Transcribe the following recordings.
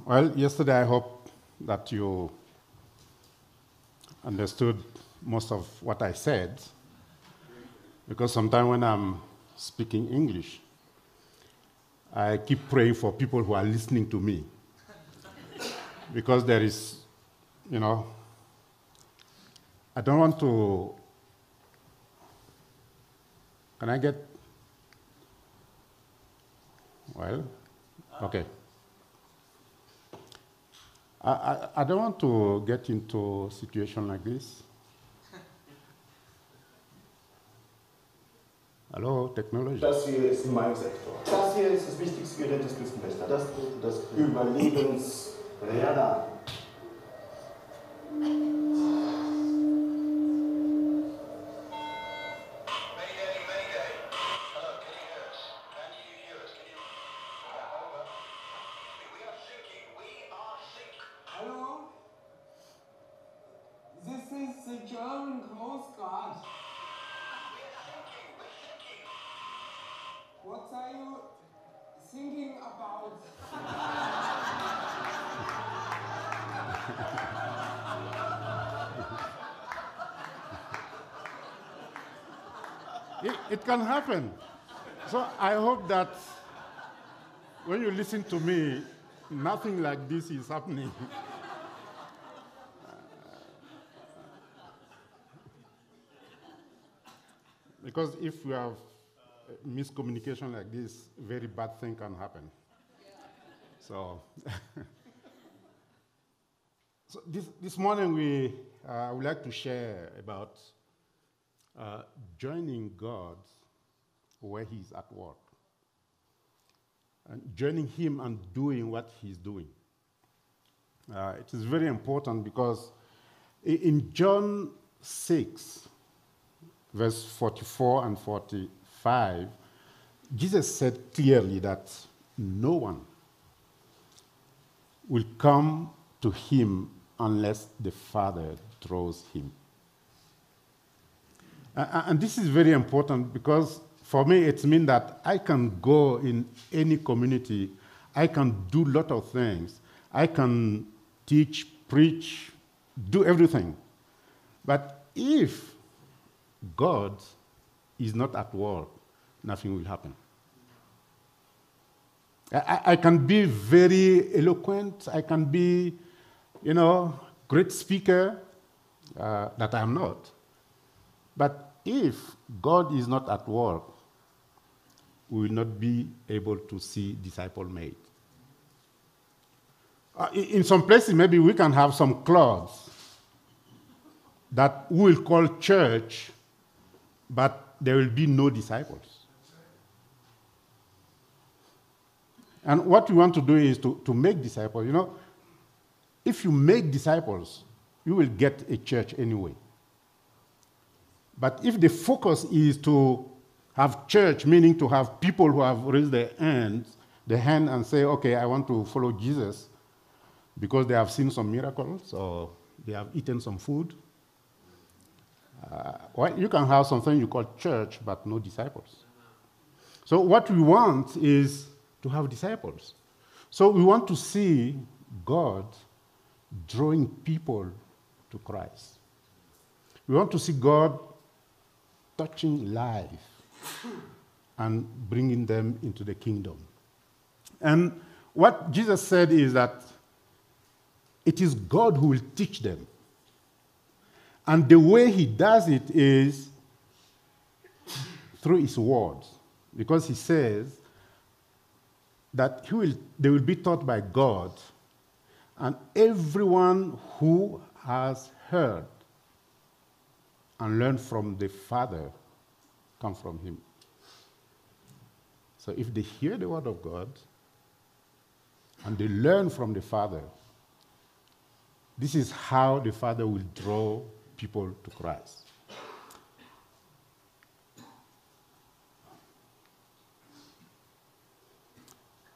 Well, yesterday I hope that you understood most of what I said, because sometimes when I'm speaking English, I keep praying for people who are listening to me. Because there is, I don't want to, can I get, well, okay. I don't want to get into a situation like this. Hallo, technology. Das hier ist in meinem Sektor. Das hier ist das wichtigste Gerät des Küstenwächters. Das ist das Überlebensradar. What are you thinking about? It can happen. So I hope that when you listen to me, nothing like this is happening. Because if we have miscommunication like this, very bad thing can happen. So, this morning we would like to share about joining God where He's at work, and joining Him and doing what He's doing. It is very important because in John 6, verse 44 and 45, Jesus said clearly that no one will come to him unless the Father draws him. And this is very important because for me it means that I can go in any community, I can do a lot of things, I can teach, preach, do everything. But if God is not at work, nothing will happen. I can be very eloquent, I can be, great speaker, that I am not. But if God is not at work, we will not be able to see disciple made. In some places, maybe we can have some clubs that we will call church, but there will be no disciples. And what we want to do is to make disciples. If you make disciples, you will get a church anyway. But if the focus is to have church, meaning to have people who have raised their hand and say, okay, I want to follow Jesus because they have seen some miracles or they have eaten some food, well, you can have something you call church, but no disciples. So what we want is to have disciples. So we want to see God drawing people to Christ. We want to see God touching life and bringing them into the kingdom. And what Jesus said is that it is God who will teach them. And the way he does it is through his words. Because he says that they will be taught by God, and everyone who has heard and learned from the Father come from him. So if they hear the word of God and they learn from the Father, this is how the Father will draw people to Christ.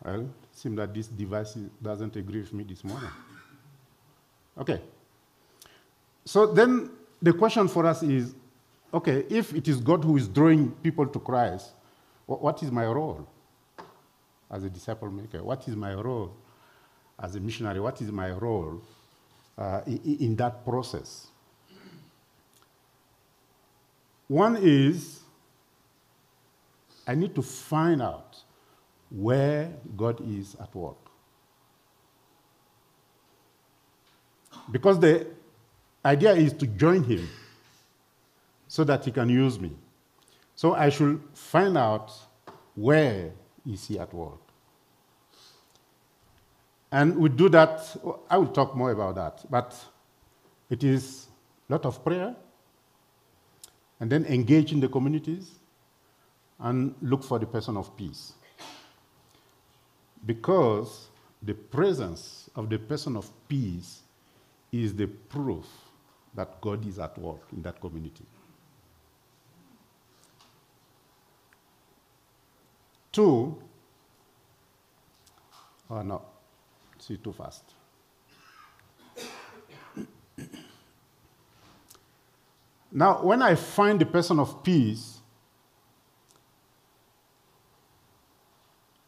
Well, it seems that this device doesn't agree with me this morning. Okay. So then the question for us is, okay, if it is God who is drawing people to Christ, what is my role as a disciple maker? What is my role as a missionary? What is my role in that process? One is I need to find out where God is at work. Because the idea is to join him so that he can use me. So I should find out where is he at work. And we do that, I will talk more about that, but it is a lot of prayer, and then engage in the communities, and look for the person of peace. Because the presence of the person of peace is the proof that God is at work in that community. 2, oh no, see too fast. Now, when I find the person of peace,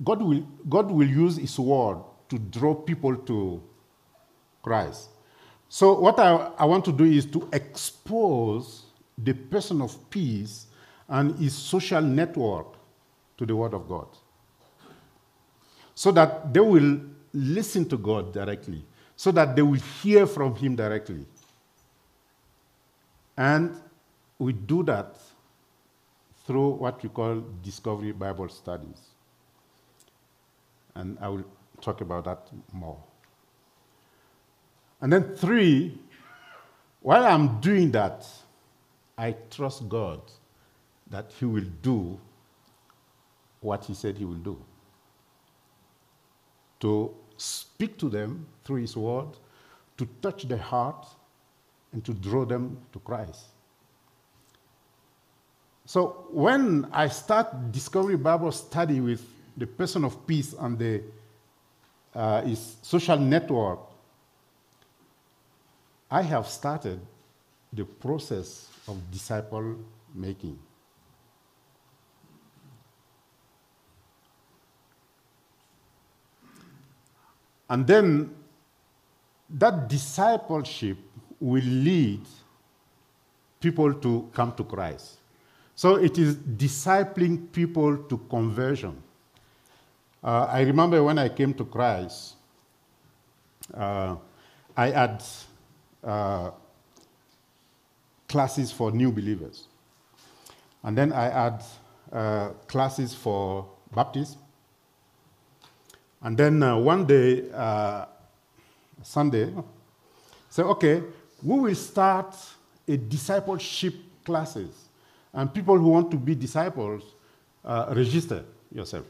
God will use his word to draw people to Christ. So what I want to do is to expose the person of peace and his social network to the word of God, so that they will listen to God directly, so that they will hear from him directly. And we do that through what we call Discovery Bible Studies. And I will talk about that more. And then 3, while I'm doing that, I trust God that he will do what he said he will do. To speak to them through his word, to touch their heart, and to draw them to Christ. So when I start Discovery Bible Study with the person of peace and his social network, I have started the process of disciple making. And then that discipleship will lead people to come to Christ. So it is discipling people to conversion. I remember when I came to Christ, I had classes for new believers. And then I had classes for Baptists. And then one day, Sunday, say, okay, we will start a discipleship classes. And people who want to be disciples, register yourself.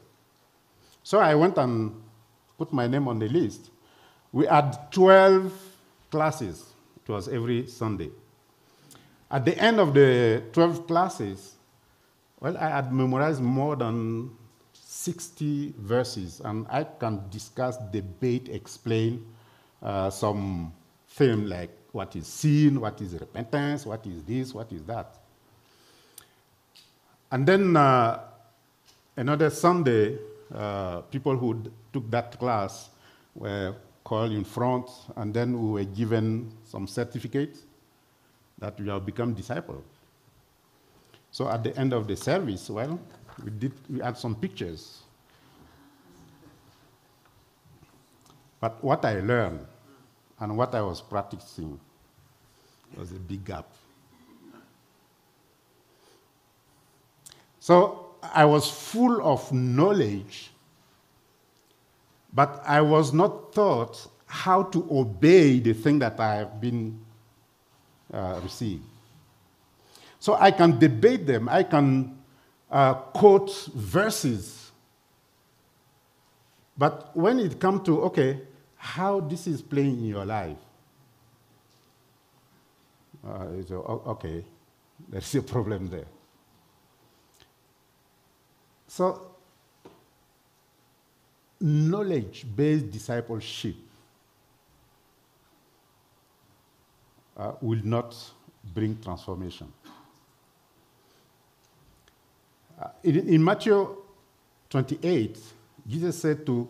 So I went and put my name on the list. We had 12 classes. It was every Sunday. At the end of the 12 classes, well, I had memorized more than 60 verses, and I can discuss, debate, explain some theme like what is sin, what is repentance, what is this, what is that. And then another Sunday, people who took that class were called in front, and then we were given some certificates that we have become disciples. So at the end of the service, well, we had some pictures. But what I learned and what I was practicing was a big gap. So I was full of knowledge, but I was not taught how to obey the thing that I have been received. So I can debate them, I can quote verses, but when it comes to, okay, how this is playing in your life, okay, there's a problem there. So, knowledge-based discipleship will not bring transformation. In Matthew 28, Jesus said to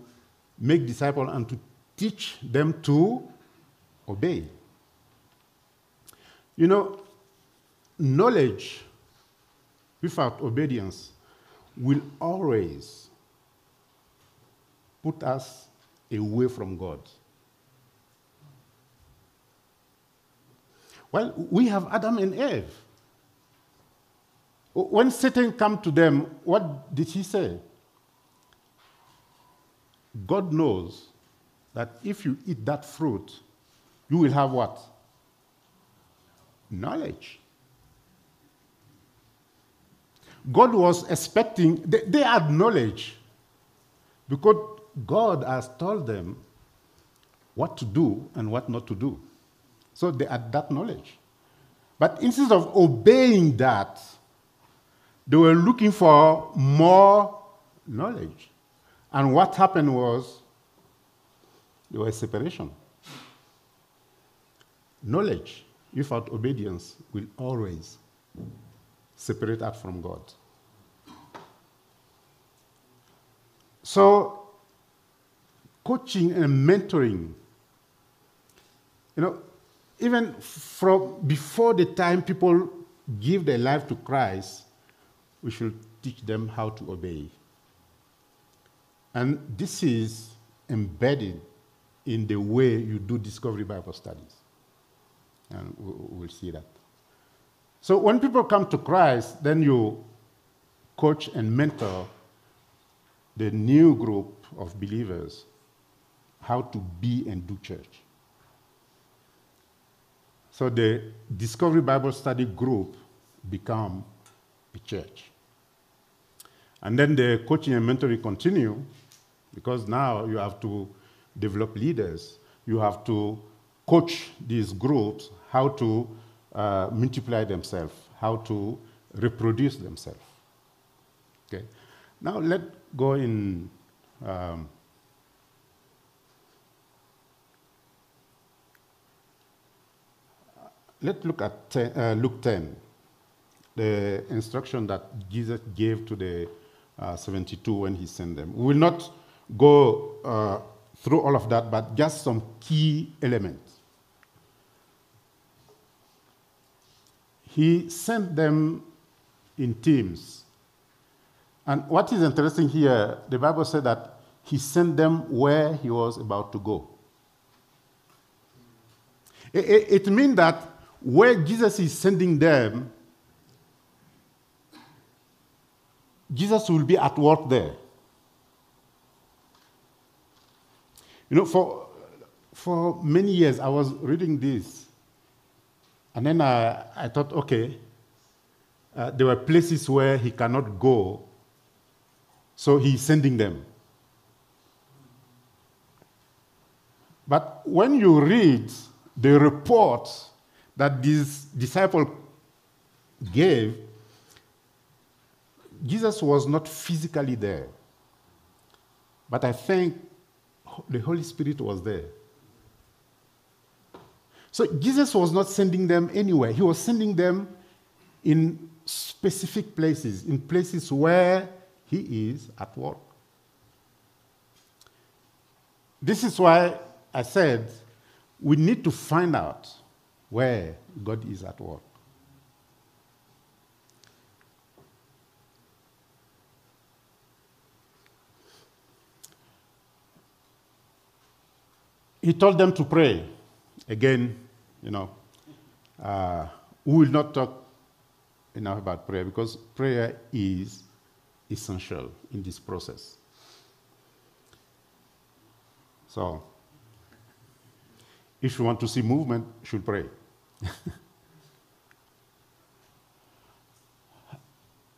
make disciples and to teach them to obey. You know, knowledge without obedience will always put us away from God. Well, we have Adam and Eve. When Satan came to them, what did he say? God knows that if you eat that fruit, you will have what? Knowledge. God was expecting, they had knowledge because God has told them what to do and what not to do. So they had that knowledge. But instead of obeying that, they were looking for more knowledge. And what happened was there was separation. Knowledge without obedience will always separate us from God. So, coaching and mentoring, you know, even from before the time people give their life to Christ, we should teach them how to obey. And this is embedded in the way you do Discovery Bible Studies. And we'll see that. So when people come to Christ, then you coach and mentor the new group of believers how to be and do church. So the Discovery Bible Study group become a church. And then the coaching and mentoring continue because now you have to develop leaders. You have to coach these groups how to multiply themselves, how to reproduce themselves. Okay. Now let's go in. Let's look at Luke 10, the instruction that Jesus gave to the 72 when he sent them. We will not go through all of that, but just some key elements. He sent them in teams. And what is interesting here, the Bible said that he sent them where he was about to go. It means that where Jesus is sending them, Jesus will be at work there. You know, for many years I was reading this, and then I thought, okay, there were places where he cannot go, so he's sending them. But when you read the report that these disciples gave, Jesus was not physically there. But I think the Holy Spirit was there. So Jesus was not sending them anywhere. He was sending them in specific places, in places where he is at work. This is why I said we need to find out where God is at work. He told them to pray. Again, you know, we will not talk enough about prayer because prayer is essential in this process. So, if you want to see movement, you should pray.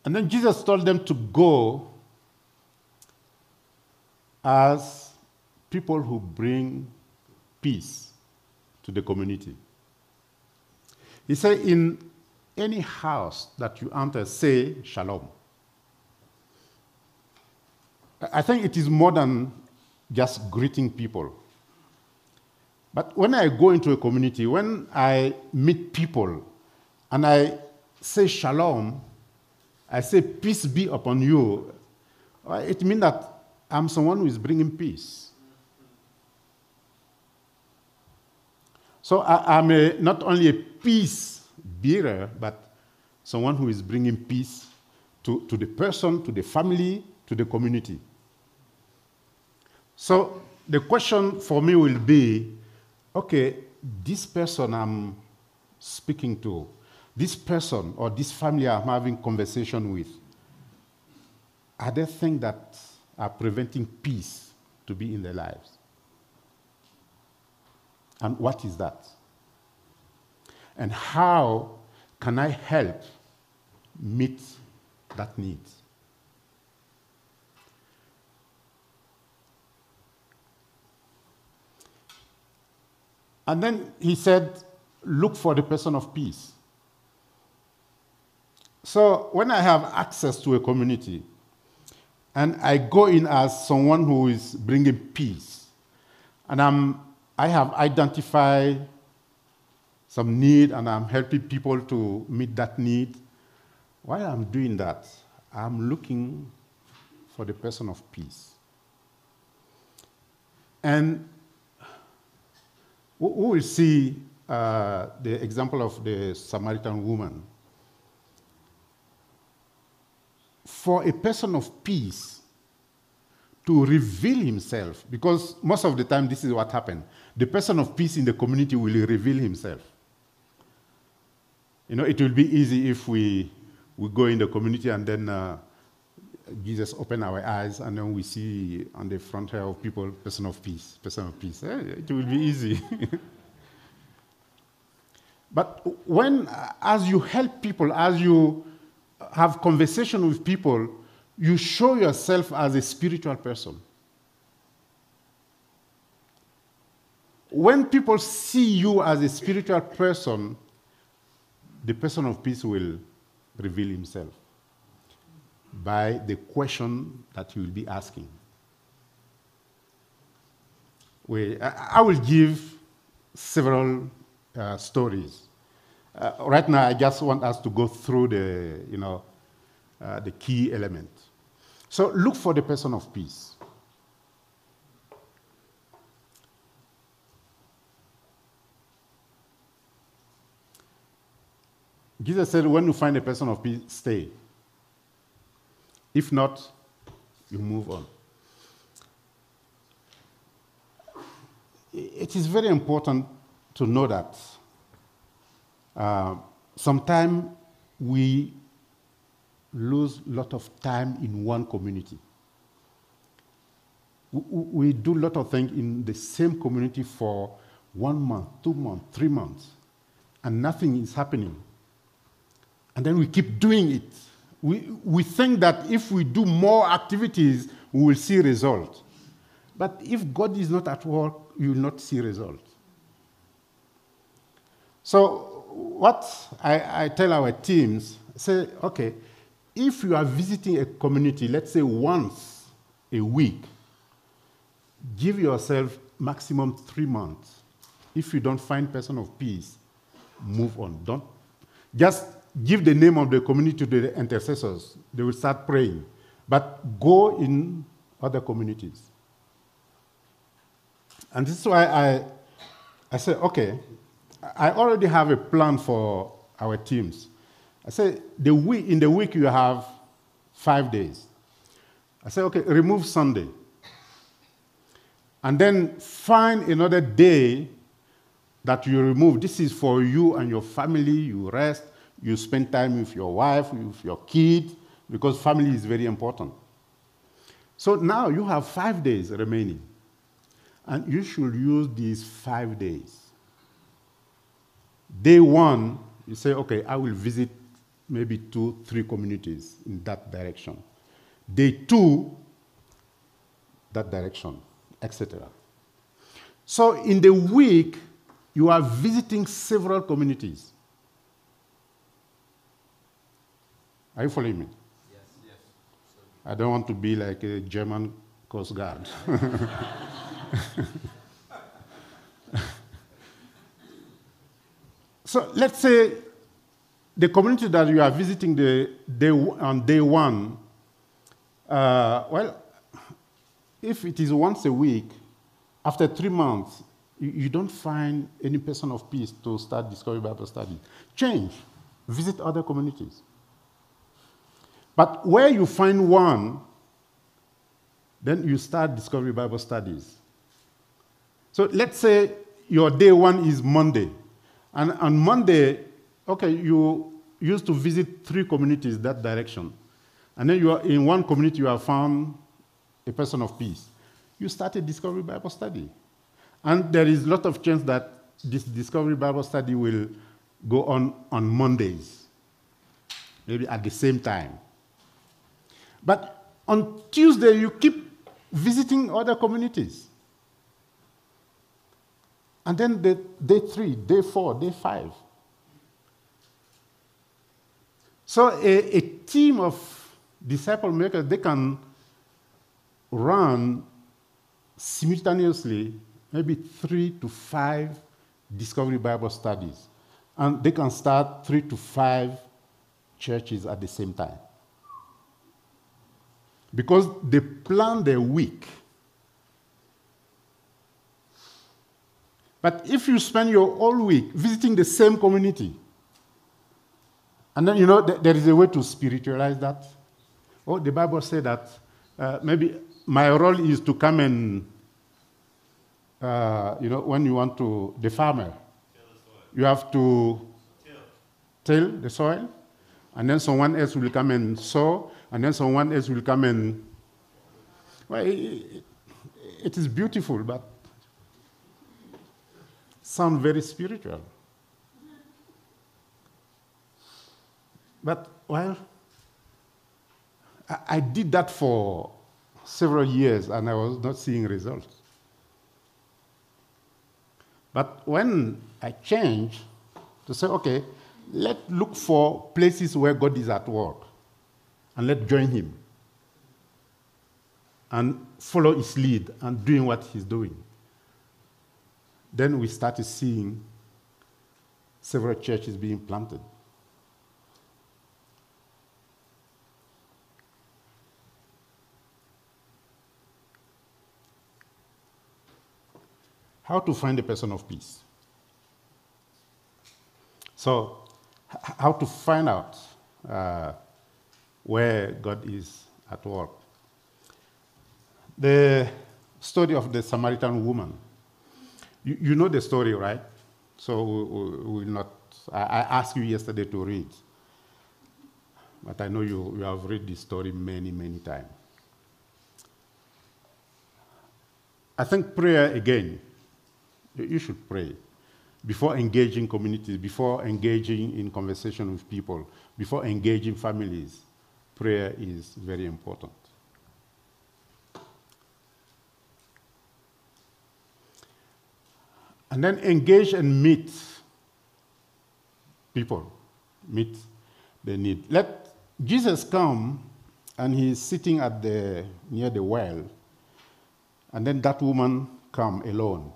And then Jesus told them to go as people who bring peace to the community. He said, in any house that you enter, say shalom. I think it is more than just greeting people. But when I go into a community, when I meet people and I say shalom, I say peace be upon you, it means that I'm someone who is bringing peace. So I'm not only a peace bearer, but someone who is bringing peace to the person, to the family, to the community. So the question for me will be, okay, this person I'm speaking to, this person or this family I'm having conversation with, are there things that are preventing peace to be in their lives? And what is that? And how can I help meet that need? And then he said, look for the person of peace. So when I have access to a community, and I go in as someone who is bringing peace, and I have identified some need, and I'm helping people to meet that need. While I'm doing that, I'm looking for the person of peace. And we will see the example of the Samaritan woman. For a person of peace to reveal himself, because most of the time this is what happens. The person of peace in the community will reveal himself. You know, it will be easy if we go in the community and then Jesus open our eyes and then we see on the front here of people, person of peace, person of peace. It will be easy. But when, as you help people, as you have conversation with people, you show yourself as a spiritual person. When people see you as a spiritual person, the person of peace will reveal himself by the question that he will be asking. I will give several stories. Right now, I just want us to go through the key element. So look for the person of peace. Jesus said, when you find a person of peace, stay. If not, you move on. It is very important to know that sometimes we lose a lot of time in one community. We do a lot of things in the same community for 1 month, 2 months, 3 months, and nothing is happening. And then we keep doing it. We think that if we do more activities, we will see results. But if God is not at work, you will not see results. So what I tell our teams, say, okay, if you are visiting a community, let's say once a week, give yourself maximum 3 months. If you don't find person of peace, move on. Don't just give the name of the community to the intercessors. They will start praying. But go in other communities. And this is why I say, okay, I already have a plan for our teams. I say, in the week you have 5 days. I say, okay, remove Sunday. And then find another day that you remove. This is for you and your family. You rest. You spend time with your wife, with your kid, because family is very important. So now you have 5 days remaining. And you should use these 5 days. Day 1, you say, okay, I will visit maybe 2, 3 communities in that direction. Day 2, that direction, etc. So in the week, you are visiting several communities. Are you following me? Yes, yes. I don't want to be like a German Coast Guard. So let's say the community that you are visiting on day 1, well, if it is once a week, after 3 months, You don't find any person of peace to start Discovery Bible Study. Change. Visit other communities. But where you find one, then you start Discovery Bible Studies. So let's say your day one is Monday. And on Monday, okay, you used to visit 3 communities that direction. And then you are in one community, you have found a person of peace. You started Discovery Bible Study. And there is a lot of chance that this Discovery Bible Study will go on Mondays, maybe at the same time. But on Tuesday, you keep visiting other communities. And then day 3, day 4, day 5. So a team of disciple makers, they can run simultaneously maybe 3 to 5 Discovery Bible Studies. And they can start 3 to 5 churches at the same time. Because they plan their week. But if you spend your whole week visiting the same community, and then, there is a way to spiritualize that. Oh, the Bible said that maybe my role is to come and, when you want to, the farmer, you have to till the soil, and then someone else will come and sow, and then someone else will come and, well, it is beautiful, but sound very spiritual. But, well, I did that for several years, and I was not seeing results. But when I changed to say, okay, let's look for places where God is at work, and let's join him, and follow his lead, and doing what he's doing. Then we started seeing several churches being planted. How to find a person of peace. So, how to find out where God is at work. The story of the Samaritan woman. You know the story, right? So we will not. I asked you yesterday to read, but I know you have read this story many, many times. I think prayer again. You should pray before engaging communities, before engaging in conversation with people, before engaging families. Prayer is very important. And then engage and meet people, meet the need. Let Jesus come, and he's sitting near the well, and then that woman come alone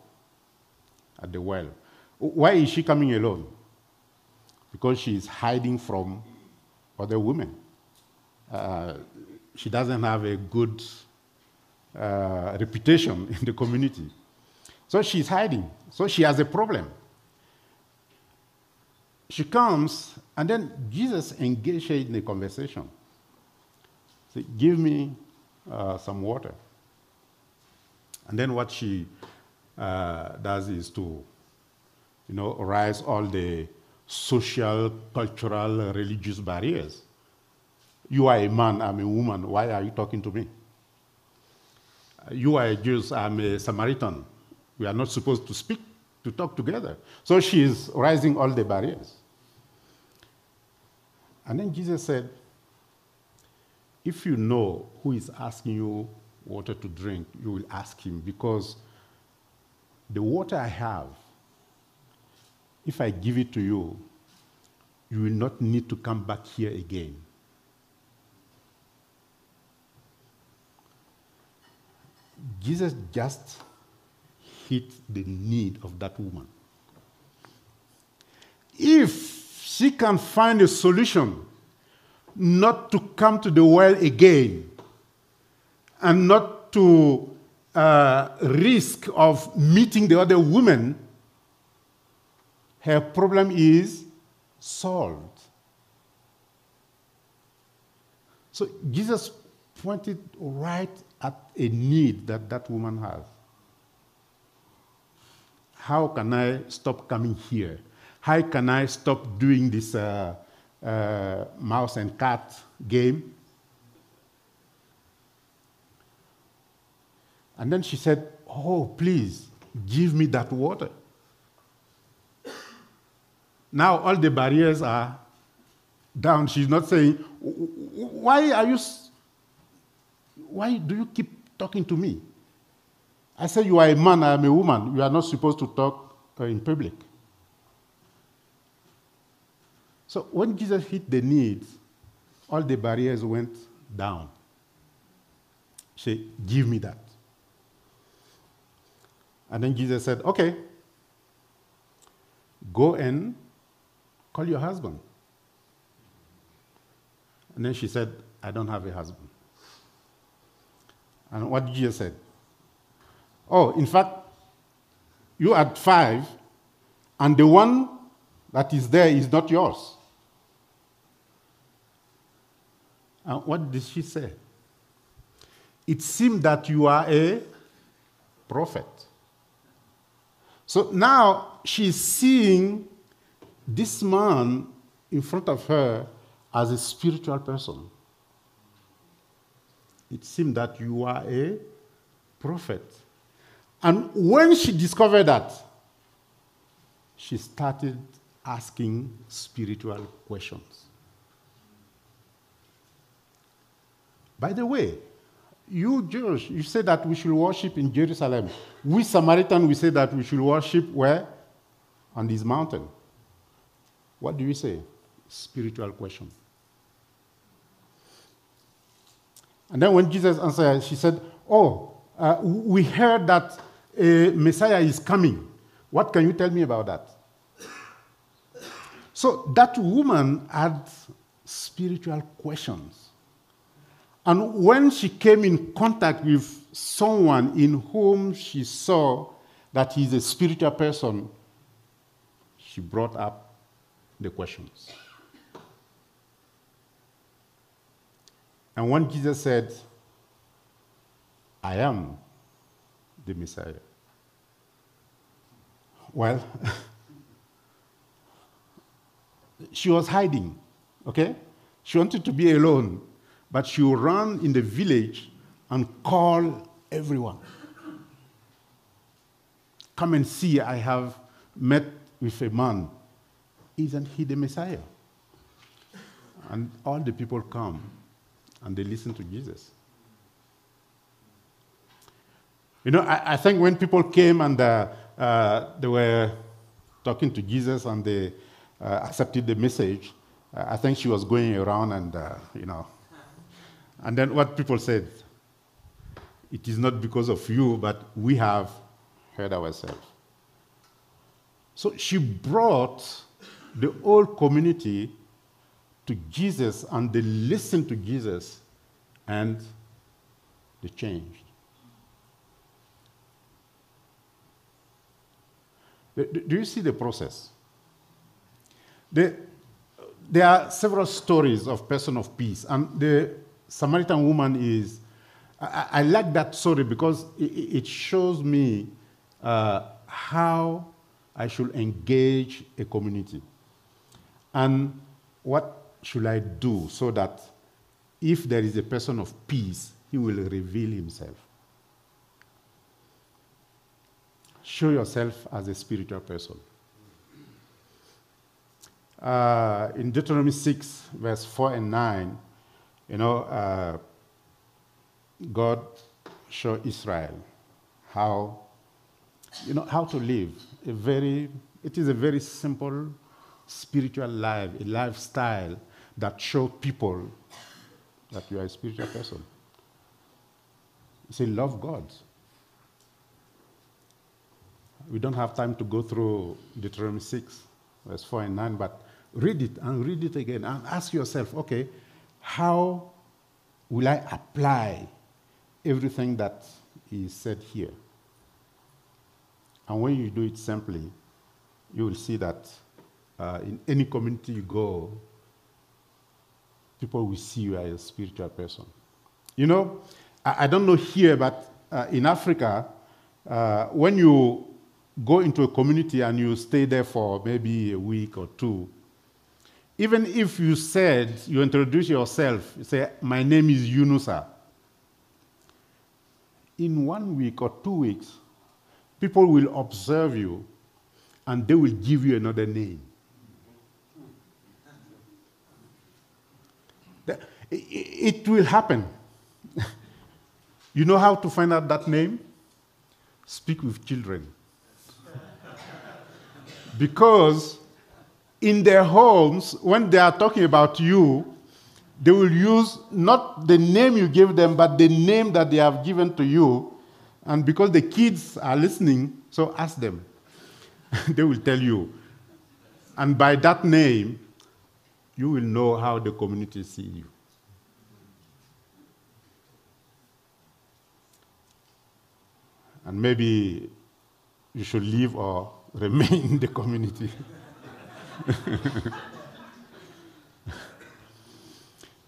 at the well. Why is she coming alone? Because she is hiding from other women. She doesn't have a good reputation in the community. So she's hiding. So she has a problem. She comes, and then Jesus engages her in a conversation. Say, give me some water. And then what she does is to, rise all the social, cultural, religious barriers. You are a man, I'm a woman. Why are you talking to me? You are a Jew, I'm a Samaritan. We are not supposed to talk together. So she is raising all the barriers. And then Jesus said, if you know who is asking you water to drink, you will ask him, because the water I have, if I give it to you, you will not need to come back here again. Jesus just hit the need of that woman. If she can find a solution not to come to the well again, and not to risk of meeting the other woman, her problem is solved. So Jesus pointed right at a need that that woman has. How can I stop coming here? How can I stop doing this mouse and cat game? And then she said, oh, please, give me that water. Now all the barriers are down. She's not saying, why do you keep talking to me? I say, you are a man, I am a woman. You are not supposed to talk in public. So when Jesus hit the needs, all the barriers went down. She said, give me that. And then Jesus said, okay, go and call your husband. And then she said, I don't have a husband. And what Jesus said? Oh, in fact, you had 5, and the one that is there is not yours. And what did she say? It seemed that you are a prophet. So now she's seeing this man in front of her as a spiritual person. It seemed that you are a prophet. And when she discovered that, she started asking spiritual questions. By the way, you Jews, you say that we should worship in Jerusalem. We Samaritans, we say that we should worship where? On this mountain. What do you say? Spiritual question. And then when Jesus answered, she said, oh, we heard that a Messiah is coming. What can you tell me about that? So that woman had spiritual questions. And when she came in contact with someone in whom she saw that he's a spiritual person, she brought up the questions. And when Jesus said, I am the Messiah, well, she was hiding, okay? She wanted to be alone, but she would run in the village and call everyone. Come and see, I have met with a man. Isn't he the Messiah? And all the people come and they listen to Jesus. You know, I think when people came and they were talking to Jesus and they accepted the message, I think she was going around and, and then what people said, it is not because of you, but we have heard ourselves. So she brought the whole community to Jesus, and they listened to Jesus, and they changed. Do you see the process? There are several stories of person of peace, and the Samaritan woman is, I like that story because it shows me how I should engage a community. And what should I do so that if there is a person of peace, he will reveal himself. Show yourself as a spiritual person. In Deuteronomy 6, verse 4 and 9, God showed Israel how to live. It is a very simple spiritual life, a lifestyle that shows people that you are a spiritual person. You say, love God. We don't have time to go through Deuteronomy 6, verse 4 and 9, but read it and read it again and ask yourself, okay, how will I apply everything that is said here. And when you do it simply, you will see that in any community you go, people will see you as a spiritual person. You know, I don't know here, but in Africa, when you go into a community and you stay there for maybe a week or two, even if you introduce yourself, you say, my name is Younoussa. In 1 week or 2 weeks, people will observe you and they will give you another name. It will happen. You know how to find out that name? Speak with children. Because in their homes, when they are talking about you, they will use not the name you gave them, but the name that they have given to you. And because the kids are listening, so ask them. They will tell you. And by that name, you will know how the community sees you. And maybe you should leave or remain in the community.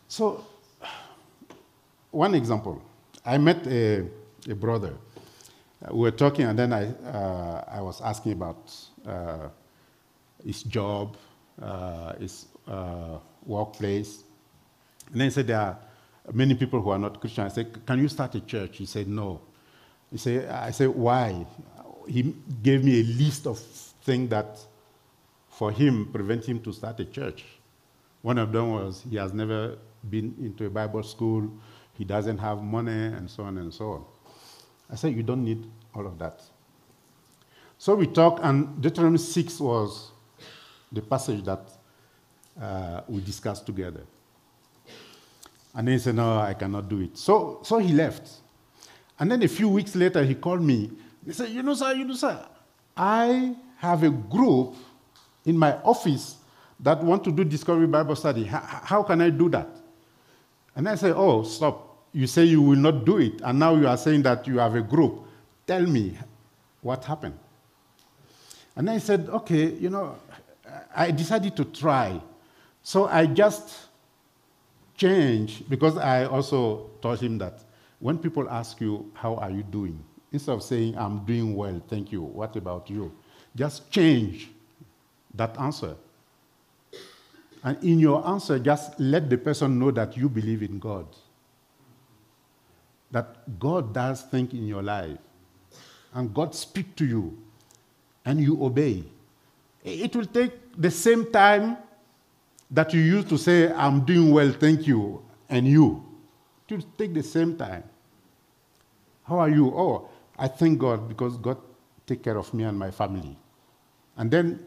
So, one example. I met a brother. We were talking, and then I was asking about his job, his workplace. And then he said, there are many people who are not Christian. I said, can you start a church? He said, no. I said, why? He gave me a list of things that, for him, prevent him to start a church. One of them was he has never been into a Bible school, he doesn't have money, and so on and so on. I said, you don't need all of that. So we talked, and Deuteronomy 6 was the passage that we discussed together. And then he said, no, I cannot do it. So he left. And then a few weeks later, he called me. He said, Younoussa, I have a group in my office that want to do Discovery Bible Study. How can I do that? And I said, oh, stop. You say you will not do it, and now you are saying that you have a group. Tell me what happened. And I said, okay, I decided to try. So I just changed, because I also told him that when people ask you, how are you doing? Instead of saying, I'm doing well, thank you, what about you? Just change that answer. And in your answer, just let the person know that you believe in God. That God does things in your life. And God speaks to you. And you obey. It will take the same time that you used to say, I'm doing well, thank you, and you. It will take the same time. How are you? Oh, I thank God because God takes care of me and my family. And then,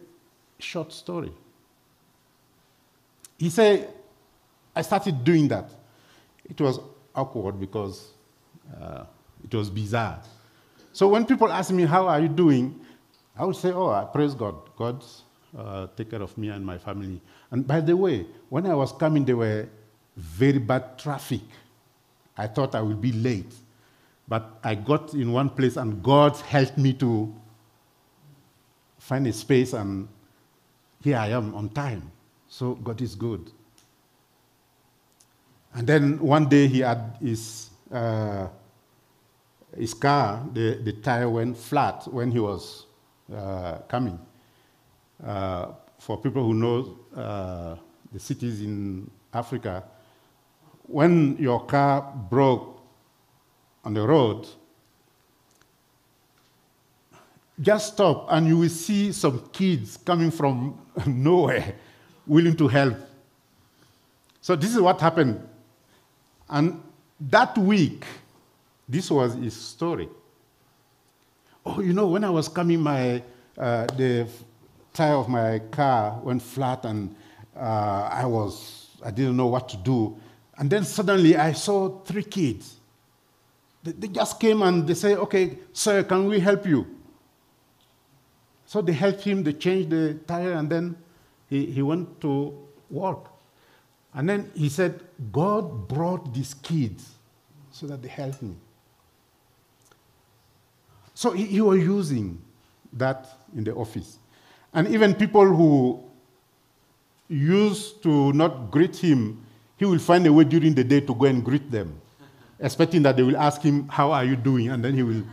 short story. He said, I started doing that. It was awkward because it was bizarre. So when people ask me, how are you doing? I would say, oh, I praise God. God take care of me and my family. And by the way, when I was coming, there were very bad traffic. I thought I would be late. But I got in one place, and God helped me to find a space, and here I am on time. So God is good. And then one day he had his car, the tire went flat when he was coming. For people who know the cities in Africa, when your car broke on the road, just stop and you will see some kids coming from nowhere willing to help. So this is what happened. And that week, this was his story. Oh, when I was coming, the tire of my car went flat, and I didn't know what to do. And then suddenly I saw 3 kids. They just came and they said, okay, sir, can we help you? So they helped him, they changed the tire, and then he went to work. And then he said, God brought these kids so that they helped me. So he was using that in the office. And even people who used to not greet him, he will find a way during the day to go and greet them, expecting that they will ask him, how are you doing? And then he will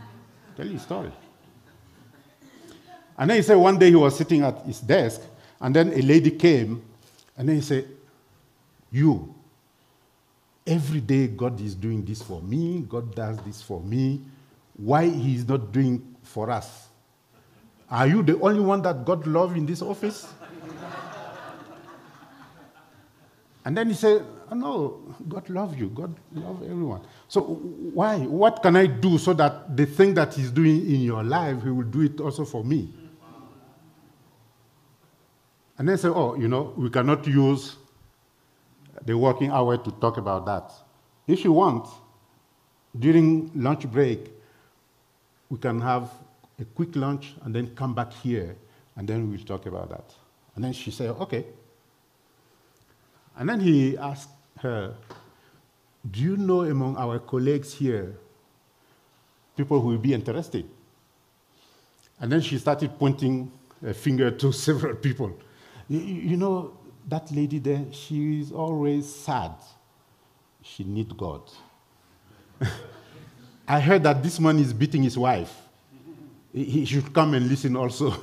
tell you a story. And then he said one day he was sitting at his desk, and then a lady came, and then he said, you, every day God is doing this for me, God does this for me. Why he is not doing for us? Are you the only one that God loves in this office? And then he said, oh, no, God loves you. God loves everyone. So why? What can I do so that the thing that he's doing in your life, he will do it also for me? And then say, oh, we cannot use the working hour to talk about that. If you want, during lunch break, we can have a quick lunch and then come back here, and then we'll talk about that. And then she said, okay. And then he asked her, do you know among our colleagues here people who will be interested? And then she started pointing a finger to several people. You know, that lady there, she is always sad. She needs God. I heard that this man is beating his wife. He should come and listen also.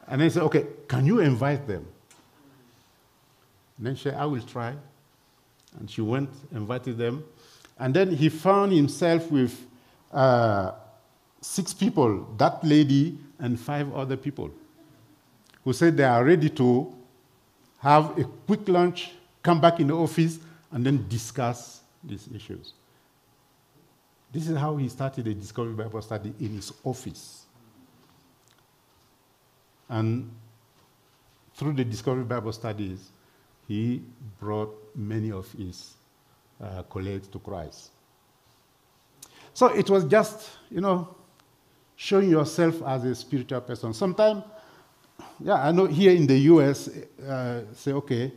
And then he said, okay, can you invite them? And then she said, I will try. And she went, invited them. And then he found himself with 6 people, that lady and 5 other people, who said they are ready to have a quick lunch, come back in the office, and then discuss these issues. This is how he started a Discovery Bible Study in his office. And through the Discovery Bible Studies, he brought many of his colleagues to Christ. So it was just, showing yourself as a spiritual person. Sometimes, I know here in the US, say, okay,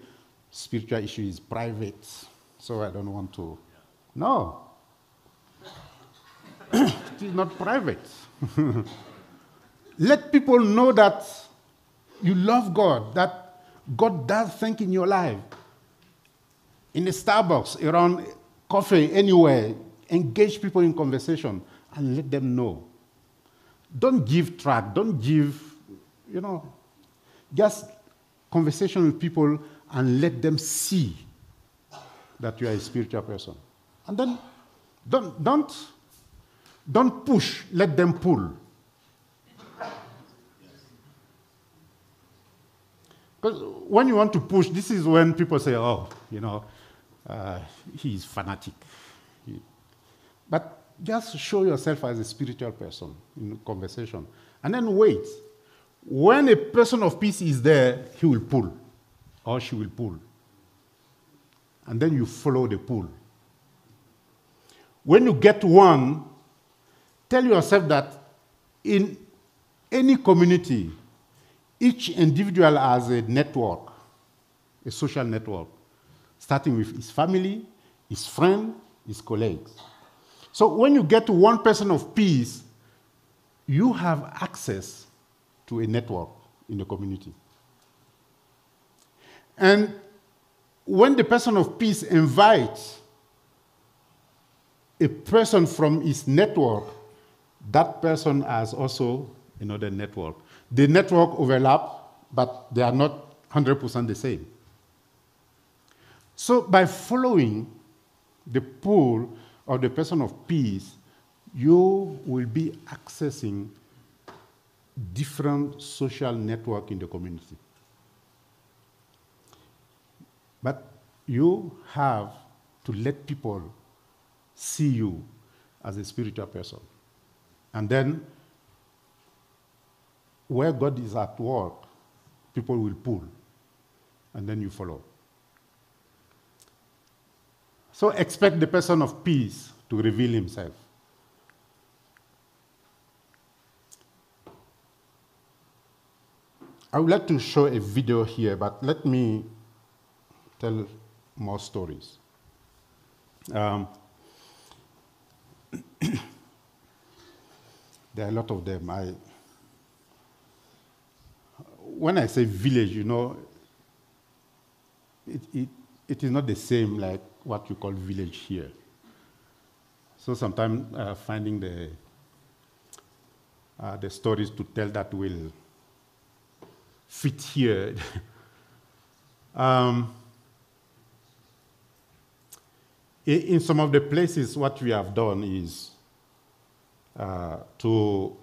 spiritual issue is private, so I don't want to. No. It is not private. Let people know that you love God, that God does things in your life. In the Starbucks, around coffee, anywhere, engage people in conversation and let them know. Don't give track, don't give, just conversation with people and let them see that you are a spiritual person. And then don't push, let them pull. Because when you want to push, this is when people say, oh, he's fanatic. But just show yourself as a spiritual person in conversation. And then wait. When a person of peace is there, he will pull, or she will pull. And then you follow the pull. When you get one, tell yourself that in any community, each individual has a network, a social network, starting with his family, his friend, his colleagues. So when you get one person of peace, you have access to a network in the community. And when the person of peace invites a person from his network, that person has also another network. The network overlap, but they are not 100% the same. So by following the pull of the person of peace, you will be accessing different social network in the community. But you have to let people see you as a spiritual person. And then, where God is at work, people will pull, and then you follow. So expect the person of peace to reveal himself. I would like to show a video here, but let me tell more stories. There are a lot of them. When I say village, it is not the same like what you call village here. So sometimes finding the stories to tell that will fit here. In some of the places, what we have done is to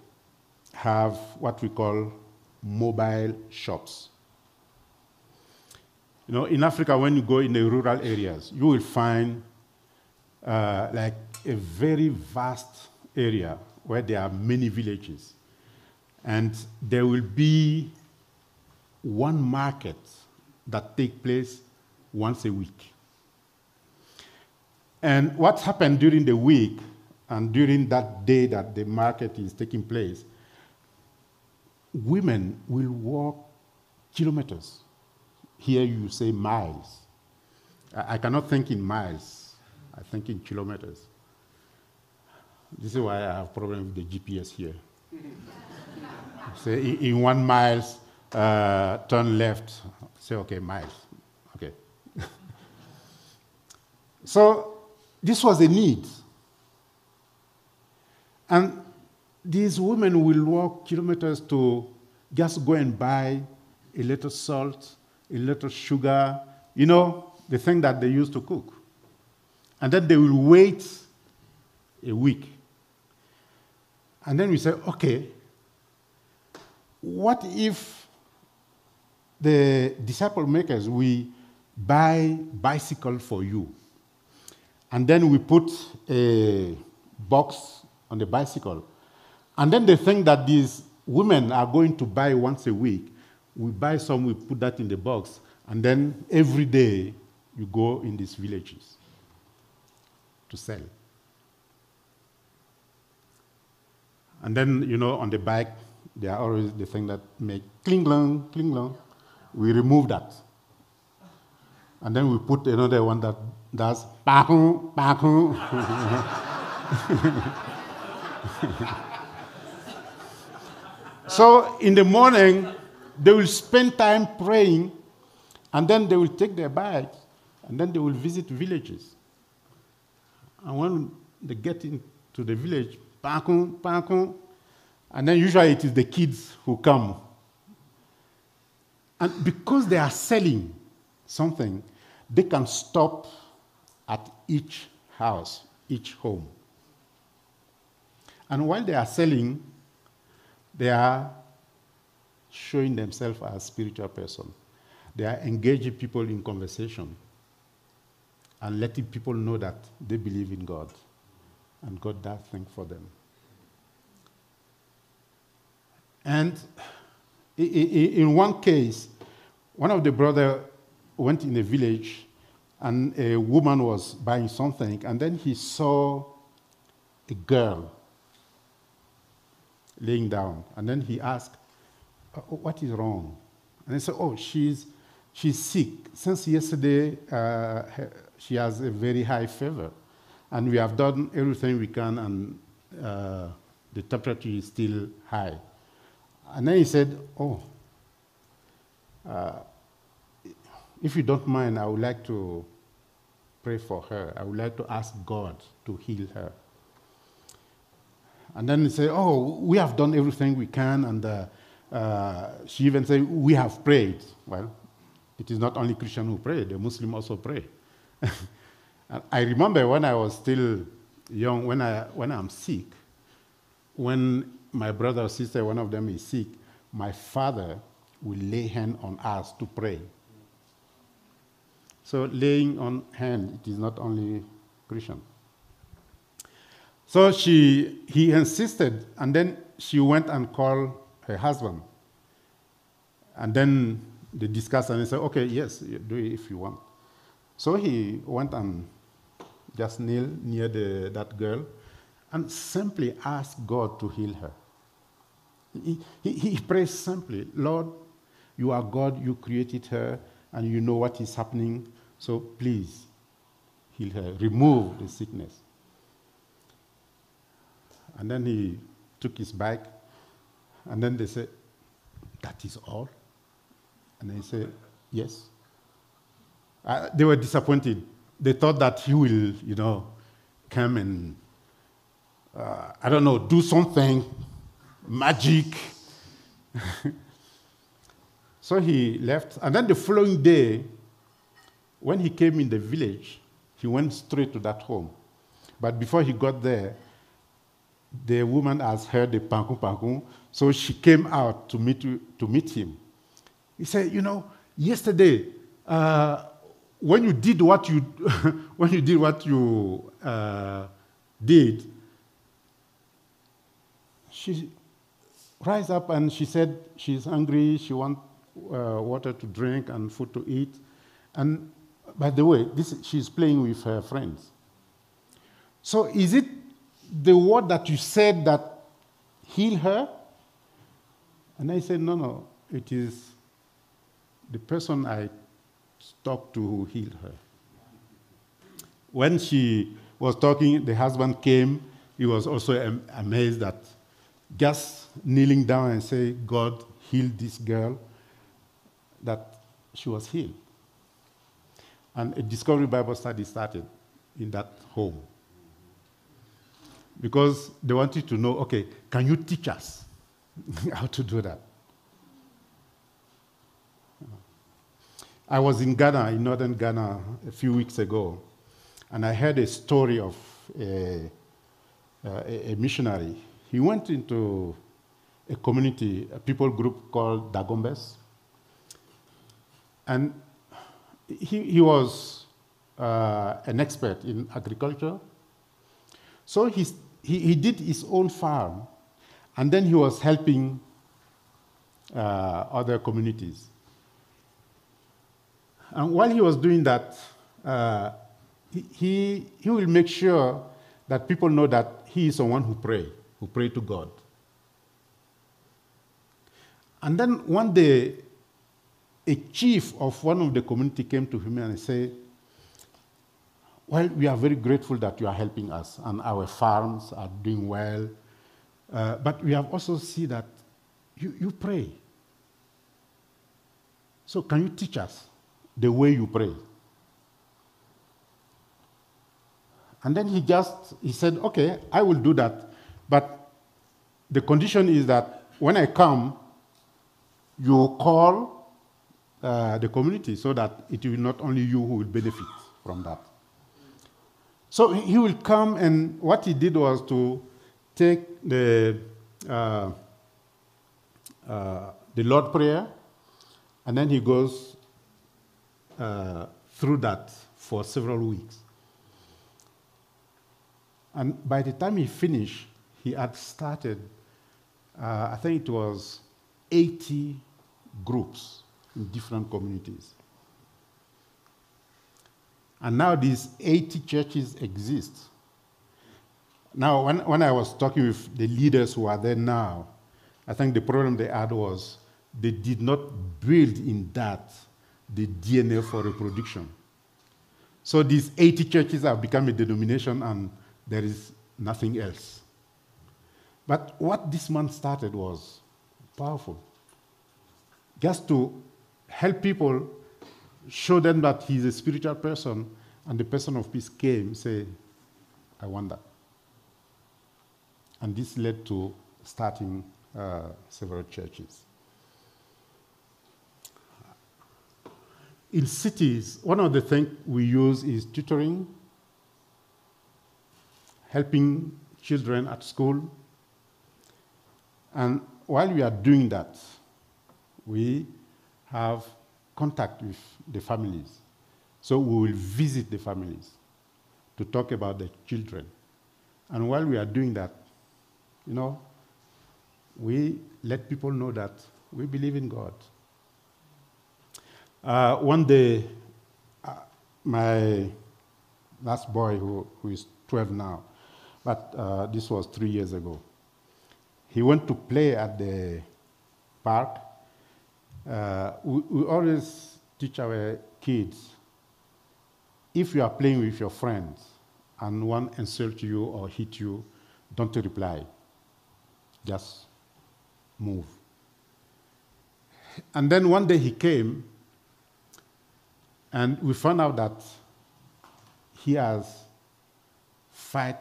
have what we call mobile shops. In Africa, when you go in the rural areas, you will find like a very vast area where there are many villages. And there will be one market that takes place once a week. And what happened during the week and during that day that the market is taking place, women will walk kilometers. Here you say miles. I cannot think in miles. I think in kilometers. This is why I have problem with the GPS here. Say in 1 mile, turn left. Say, okay, miles. Okay. So this was a need. And these women will walk kilometers to just go and buy a little salt, a little sugar, the thing that they used to cook. And then they will wait a week. And then we say, okay, what if the disciple makers, we buy bicycle for you? And then we put a box on the bicycle. And then they think that these women are going to buy once a week. We buy some, we put that in the box. And then every day you go in these villages to sell. And then, on the bike, there are always the thing that make kling-long, kling-long. We remove that. And then we put another one that does pa-hoo, pa-hoo. So in the morning, they will spend time praying, and then they will take their bikes, and then they will visit villages. And when they get into the village, pa-hoo, pa-hoo, and then usually it is the kids who come. And because they are selling something, they can stop at each house, each home. And while they are selling, they are showing themselves as spiritual person. They are engaging people in conversation and letting people know that they believe in God and God does things for them. And in one case, one of the brothers went in a village and a woman was buying something, and then he saw a girl laying down. And then he asked, what is wrong? And they said, oh, she's sick. Since yesterday, she has a very high fever. And we have done everything we can, and the temperature is still high. And then he said, oh, if you don't mind, I would like to pray for her. I would like to ask God to heal her. And then he said, oh, we have done everything we can. And she even said, we have prayed. Well, it is not only Christian who pray, the Muslim also pray. I remember when I was still young, when I'm sick, when my brother or sister, one of them is sick, my father will lay hand on us to pray. So laying on hand, it is not only Christian. So he insisted, and then she went and called her husband. And then they discussed, and they said, okay, yes, do it if you want. So he went and just knelt near that girl and simply asked God to heal her. He prayed simply, Lord, you are God, you created her, and you know what is happening, so please heal her, remove the sickness. And then he took his bag, and then they said, "That is all?" And they said, "Yes." They were disappointed. They thought that he will, come and, I don't know, do something, magic. So he left. And then the following day, when he came in the village, he went straight to that home. But before he got there, the woman has heard the panku panku, so she came out to meet him. He said, yesterday, when you did what you did, she rise up and she said she's hungry, she wants water to drink and food to eat. And by the way, she's playing with her friends. So is it the word that you said that healed her? And I said, no, it is the person I talked to who healed her. When she was talking, the husband came. He was also amazed that just kneeling down and say, God healed this girl, that she was healed. And a Discovery Bible study started in that home. Because they wanted to know, okay, can you teach us how to do that? I was in Ghana, in northern Ghana, a few weeks ago, and I heard a story of a missionary. He went into a community, a people group called Dagombes, and he was an expert in agriculture. So he did his own farm, and then he was helping other communities. And while he was doing that, he will make sure that people know that he is someone who pray to God. And then one day, a chief of one of the community came to him and said, well, we are very grateful that you are helping us and our farms are doing well, but we have also seen that you pray. So can you teach us the way you pray? And then he said, okay, I will do that, but the condition is that when I come, you call the community so that it will not only you who will benefit from that. So he will come, and what he did was to take the Lord Prayer, and then he goes through that for several weeks. And by the time he finished, he had started, I think it was 80 groups in different communities. And now these 80 churches exist. Now, when I was talking with the leaders who are there now, I think the problem they had was they did not build in that the DNA for reproduction. So these 80 churches have become a denomination and there is nothing else. But what this man started was powerful. Just to help people, show them that he's a spiritual person, and the person of peace came, say, I want that. And this led to starting several churches. In cities, one of the things we use is tutoring, helping children at school. And while we are doing that, we have contact with the families. So we will visit the families to talk about the children. And while we are doing that, we let people know that we believe in God. One day, my last boy, who is 12 now, but this was 3 years ago, he went to play at the park. We always teach our kids, if you are playing with your friends and one insults you or hit you, don't reply. just move. And then one day he came, and we found out that he has fight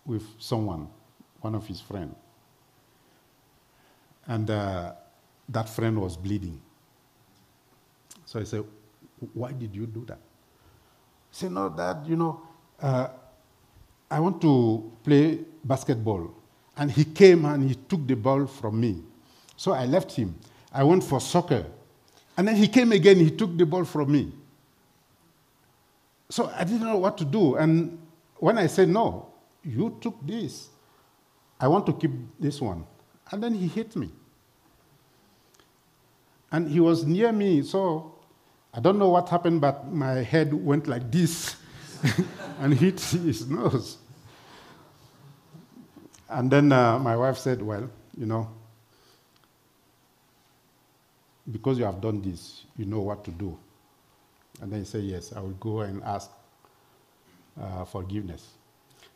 with someone, one of his friends. And that friend was bleeding. So I said, why did you do that? He said, no, Dad, I want to play basketball. And he came and he took the ball from me. So I left him. I went for soccer. And then he came again, he took the ball from me. So I didn't know what to do. And when I said, no, you took this. I want to keep this one. And then he hit me. And he was near me, so I don't know what happened, but my head went like this and hit his nose. And then my wife said, well, because you have done this, you know what to do. And then he said, yes, I will go and ask forgiveness.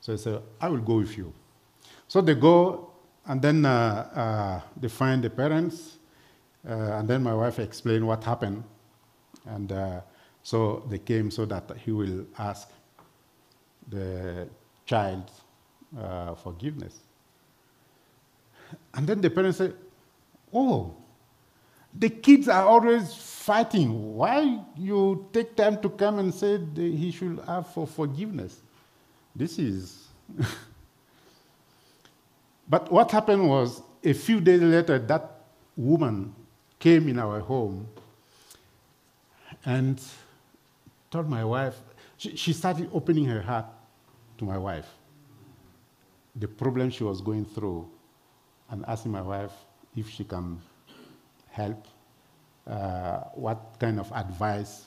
So he said, I will go with you. So they go, and then they find the parents, and then my wife explained what happened. And so they came so that he will ask the child forgiveness. And then the parents say, oh, the kids are always fighting. Why you take time to come and say he should ask for forgiveness? This is... But what happened was, a few days later, that woman came in our home and told my wife, she started opening her heart to my wife, the problem she was going through, and asking my wife if she can help, what kind of advice